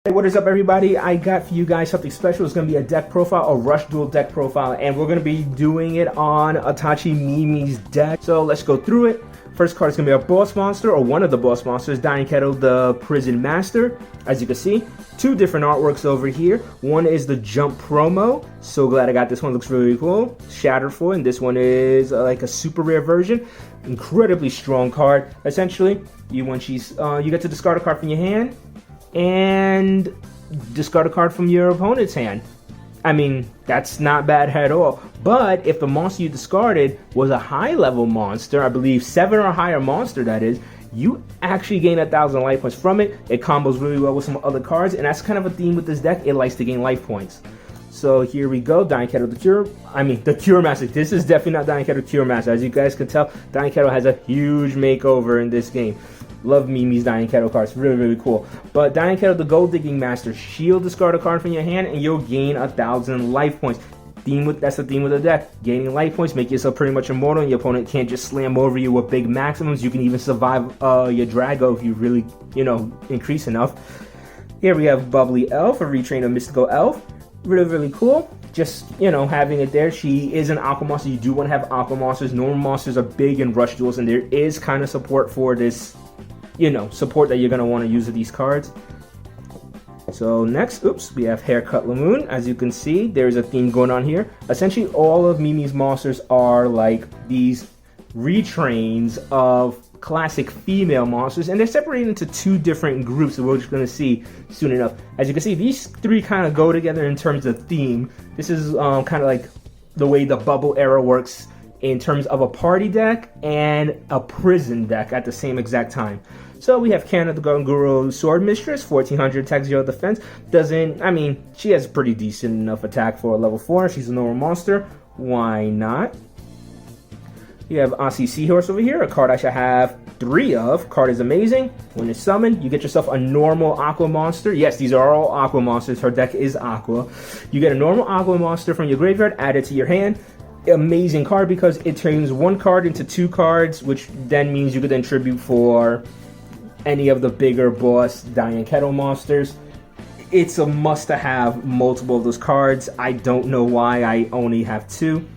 Hey, what is up, everybody? I got for you guys something special. It's going to be a deck profile, a Rush Duel deck profile, and we're going to be doing it on Atachi Mimi's deck. So let's go through it. First card is going to be a boss monster, or one of the boss monsters, Diane Kettle, the Prison Master. As you can see, two different artworks over here. One is the Jump promo. So glad I got this one. Looks really cool. Shattered foil, and this one is like a super rare version. Incredibly strong card. Essentially, you get to discard a card from your hand and discard a card from your opponent's hand. I mean, that's not bad at all. But if the monster you discarded was a high level monster, I believe 7 or higher monster that is, you actually gain 1,000 life points from it. It combos really well with some other cards, and that's kind of a theme with this deck. It likes to gain life points. So here we go, Diane Kettle, the Cure Master. This is definitely not Diane Kettle Cure Master. As you guys can tell, Diane Kettle has a huge makeover in this game. Love Mimi's Diane Kettle cards, really, really cool. But Diane Kettle, the Gold Digging Master, she'll discard a card from your hand and you'll gain 1,000 life points. That's the theme of the deck. Gaining life points, make yourself pretty much immortal, and your opponent can't just slam over you with big maximums. You can even survive your Drago if you really, increase enough. Here we have Bubbly Elf, a retrain of Mystical Elf. Really, really cool. Just, having it there. She is an Aqua Monster. You do want to have Aqua Monsters. Normal monsters are big in Rush Duels, and there is kind of support for this, support that you're going to want to use with these cards. So next, we have Haircut Lamoon. As you can see, there's a theme going on here. Essentially, all of Mimi's monsters are like these retrains of classic female monsters, and they're separated into two different groups that we're just going to see soon enough. As you can see, these three kind of go together in terms of theme. This is kind of like the way the Bubble Era works in terms of a party deck and a prison deck at the same exact time. So we have Canada the Guru Sword Mistress, 1400 attack, 0 defense. She has pretty decent enough attack for a level 4. She's a normal monster. Why not? You have Aussie Seahorse over here, a card I should have 3 of. Card is amazing. When it's summoned, you get yourself a normal Aqua monster. Yes, these are all Aqua monsters. Her deck is Aqua. You get a normal Aqua monster from your graveyard, add it to your hand. Amazing card because it turns one card into 2 cards, which then means you could then tribute for any of the bigger boss Diane Kettle monsters. It's a must-to-have multiple of those cards. I don't know why I only have 2.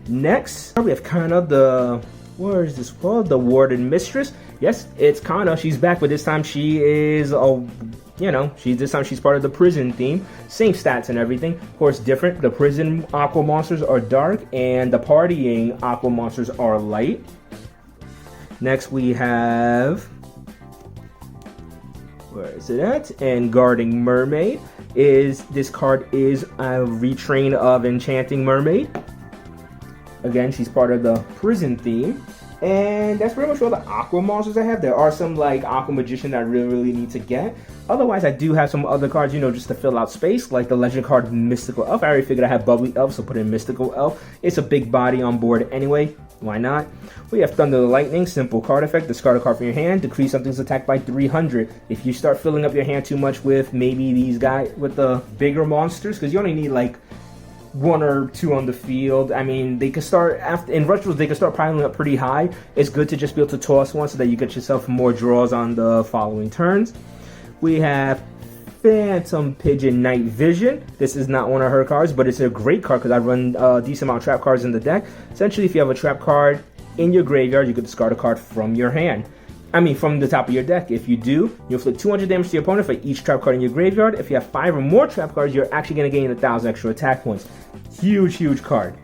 Next, we have Kana, the Warden Mistress. Yes, it's Kana. She's back, but this time she is she's part of the prison theme. Same stats and everything. Of course, different. The prison Aqua monsters are dark, and the partying Aqua monsters are light. Next, we have, where is it at? And Guarding Mermaid. This card is a retrain of Enchanting Mermaid. Again, she's part of the prison theme. And that's pretty much all the Aqua monsters I have. There are some like Aqua Magician that I really need to get. Otherwise, I do have some other cards, just to fill out space, like the legend card Mystical Elf. I already figured I have Bubbly Elf, so put in Mystical Elf. It's a big body on board anyway. Why not? We have Thunder the Lightning, simple card effect. Discard a card from your hand, decrease something's attack by 300. If you start filling up your hand too much with maybe these guys with the bigger monsters, because you only need like 1 or 2 on the field. They can start in Rush Duels. They can start piling up pretty high. It's good to just be able to toss one so that you get yourself more draws on the following turns. We have Phantom Pigeon Night Vision. This is not one of her cards, but it's a great card because I run a decent amount of trap cards in the deck. Essentially, if you have a trap card in your graveyard, you could discard a card from your hand. From the top of your deck. If you do, you'll inflict 200 damage to your opponent for each trap card in your graveyard. If you have 5 or more trap cards, you're actually going to gain 1,000 extra attack points. Huge, huge card.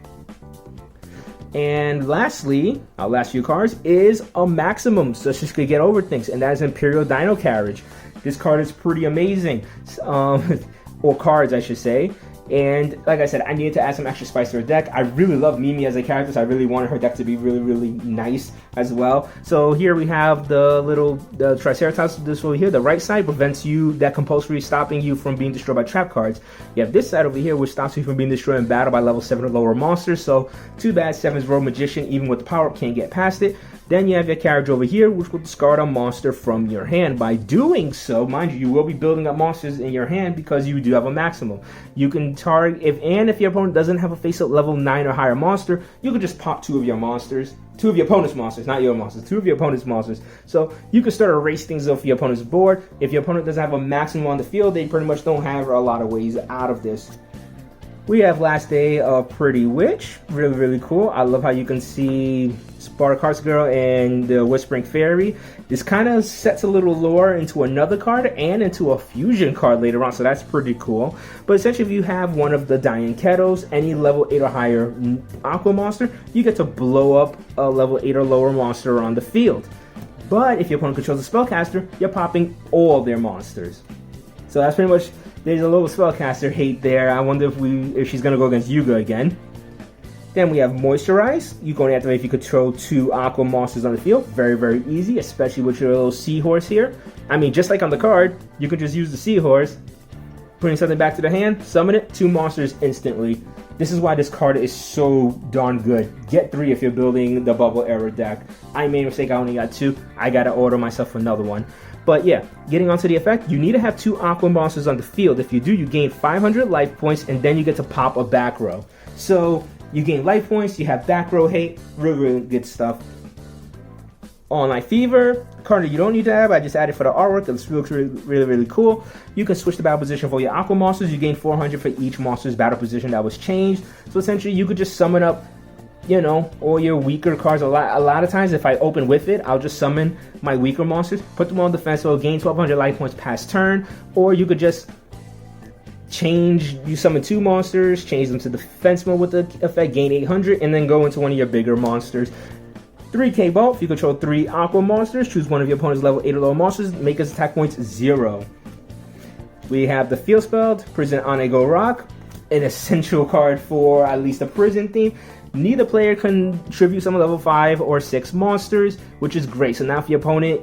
And lastly, our last few cards is a maximum, so she could get over things, and that is Imperial Dino Carriage. This card is pretty amazing, or cards I should say. And like I said, I needed to add some extra spice to her deck. I really love Mimi as a character, so I really wanted her deck to be really, really nice as well. So here we have the Triceratops. This over here, the right side prevents that compulsory stopping you from being destroyed by trap cards. You have this side over here, which stops you from being destroyed in battle by level 7 or lower monsters. So too bad 7's Rogue Magician, even with the power up, can't get past it. Then you have your carriage over here, which will discard a monster from your hand. By doing so, mind you, you will be building up monsters in your hand because you do have a maximum. You can target, if your opponent doesn't have a face-up level 9 or higher monster, you can just pop two of your monsters. Two of your opponent's monsters, not your monsters. Two of your opponent's monsters. So you can start erase things off your opponent's board. If your opponent doesn't have a maximum on the field, they pretty much don't have a lot of ways out of this. We have Last Day of Pretty Witch. Really, really cool. I love how you can see Sparkheart's Girl and the Whispering Fairy. This kind of sets a little lore into another card and into a fusion card later on, so that's pretty cool. But essentially, if you have one of the Dying Kettles, any level 8 or higher Aqua monster, you get to blow up a level 8 or lower monster on the field. But if your opponent controls a spellcaster, you're popping all their monsters. So that's pretty much... There's a little spellcaster hate there. I wonder if she's gonna go against Yuga again. Then we have Moisturize. You can only activate if you control 2 Aqua monsters on the field. Very, very easy, especially with your little seahorse here. I mean, just like on the card, you can just use the seahorse, putting something back to the hand, summon it, 2 monsters instantly. This is why this card is so darn good. Get 3 if you're building the Bubble Era deck. I made a mistake, I only got 2. I gotta order myself another one. But yeah, getting onto the effect, you need to have 2 Aqua monsters on the field. If you do, you gain 500 life points, and then you get to pop a back row. So you gain life points, you have back row hate, really, really good stuff. All Night Fever, card that you don't need to have, I just added for the artwork. It looks really, really, really cool. You can switch the battle position for your Aqua monsters. You gain 400 for each monster's battle position that was changed. So essentially, you could just summon up, you know, all your weaker cards. A lot of times, if I open with it, I'll just summon my weaker monsters, put them on defense mode, gain 1200 life points past turn, or you could just you summon 2 monsters, change them to defense mode with the effect, gain 800, and then go into one of your bigger monsters. 3k Bolt, if you control 3 Aqua monsters, choose one of your opponent's level 8 or lower monsters, make its attack points 0. We have the Field Spelled, Prison Onego Rock, an essential card for at least a prison theme. Neither player can contribute some level 5 or 6 monsters, which is great. So now if your opponent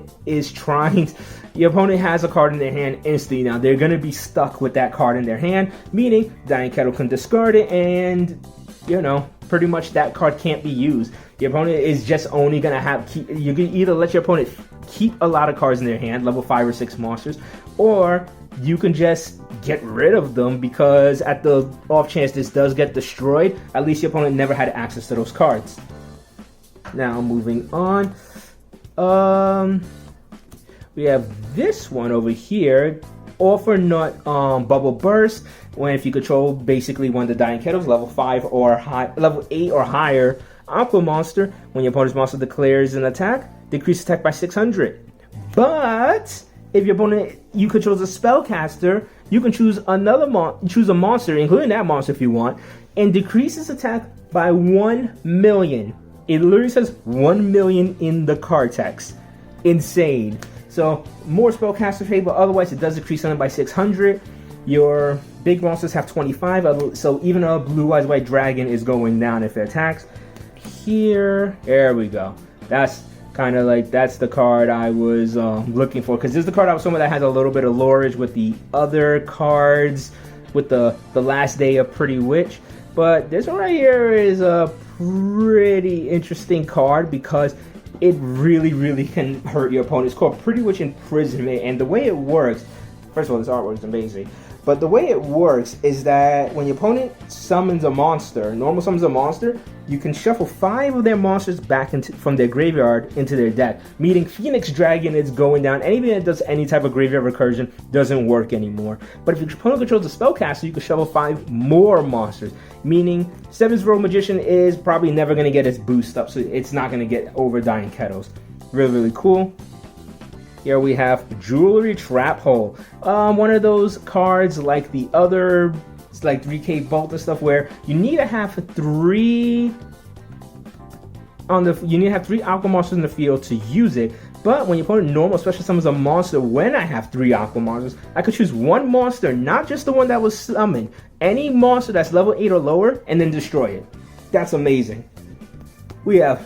your opponent has a card in their hand instantly, now they're going to be stuck with that card in their hand, meaning Dying Kettle can discard it, and, you know, pretty much that card can't be used. Your opponent is just only going to you can either let your opponent keep a lot of cards in their hand, level 5 or 6 monsters, or you can just get rid of them, because at the off chance this does get destroyed, at least your opponent never had access to those cards. Now moving on, we have this one over here, All for Naught Bubble Burst. When if you control basically one of the Dying Kettles, level 5 or level 8 or higher Aqua monster, when your opponent's monster declares an attack, decrease attack by 600. But if your opponent you control a spellcaster, you can choose choose a monster, including that monster if you want, and decrease its attack by 1 million. It literally says 1 million in the card text. Insane. So more spellcaster hate, but otherwise it does decrease something by 600. Your big monsters have 25, so even a Blue Eyes White Dragon is going down if it attacks. Here, there we go. That's kind of like, that's the card I was looking for, because this is the card I was talking about that has a little bit of loreage with the other cards, with the Last Day of Pretty Witch. But this one right here is a pretty interesting card, because it really, really can hurt your opponent. It's called Pretty Witch Imprisonment, and the way it works, first of all, this artwork is amazing. But the way it works is that when your opponent summons a monster, normal summons a monster, you can shuffle 5 of their monsters back from their graveyard into their deck. Meaning Phoenix Dragon is going down. Anything that does any type of graveyard recursion doesn't work anymore. But if your opponent controls a spellcaster, you can shuffle 5 more monsters. Meaning Seven's Rogue Magician is probably never going to get its boost up, so it's not going to get over Dying Kettles. Really, really cool. Here we have Jewelry Trap Hole. One of those cards like the other, it's like 3k Vault and stuff, where you need to have 3 Aqua monsters in the field to use it. But when your opponent normal special summons a monster, when I have 3 Aqua monsters, I could choose one monster, not just the one that was summoned, any monster that's level 8 or lower, and then destroy it. That's amazing. We have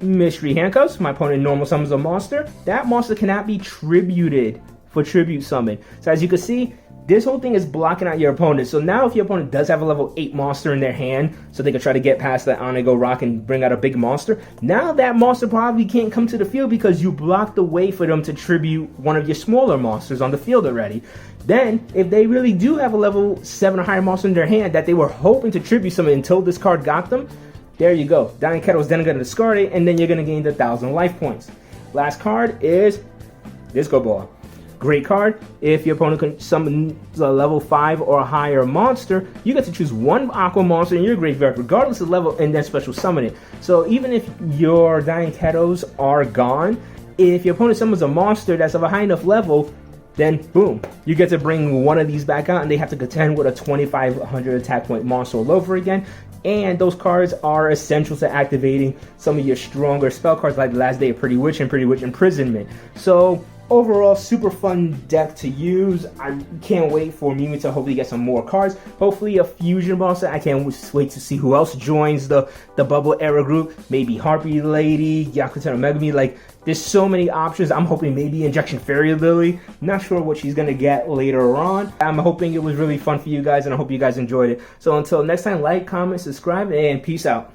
Mystery Handcuffs. My opponent normal summons a monster. That monster cannot be tributed for tribute summon. So as you can see, This whole thing is blocking out your opponent. So now if your opponent does have a level 8 monster in their hand, so they can try to get past that Onego Rock and bring out a big monster, now that monster probably can't come to the field because you blocked the way for them to tribute one of your smaller monsters on the field already. Then, if they really do have a level 7 or higher monster in their hand that they were hoping to tribute something until this card got them, there you go. Dying Kettle's then going to discard it, and then you're going to gain the 1,000 life points. Last card is Disco Ball. Great card. If your opponent can summon a level 5 or higher monster, you get to choose one aqua monster in your graveyard, regardless of level, and then special summon it. So even if your Dying Kettles are gone, if your opponent summons a monster that's of a high enough level, then boom, you get to bring one of these back out, and they have to contend with a 2,500 attack point monster all over again. And those cards are essential to activating some of your stronger spell cards like Last Day of Pretty Witch and Pretty Witch Imprisonment. So overall, super fun deck to use. I can't wait for Mimi to hopefully get some more cards. Hopefully a fusion monster. I can't wait to see who else joins the Bubble Era group. Maybe Harpy Lady, Yakutaro Megami. Like, there's so many options. I'm hoping maybe Injection Fairy Lily. Not sure what she's gonna get later on. I'm hoping it was really fun for you guys, and I hope you guys enjoyed it. So until next time, like, comment, subscribe, and peace out.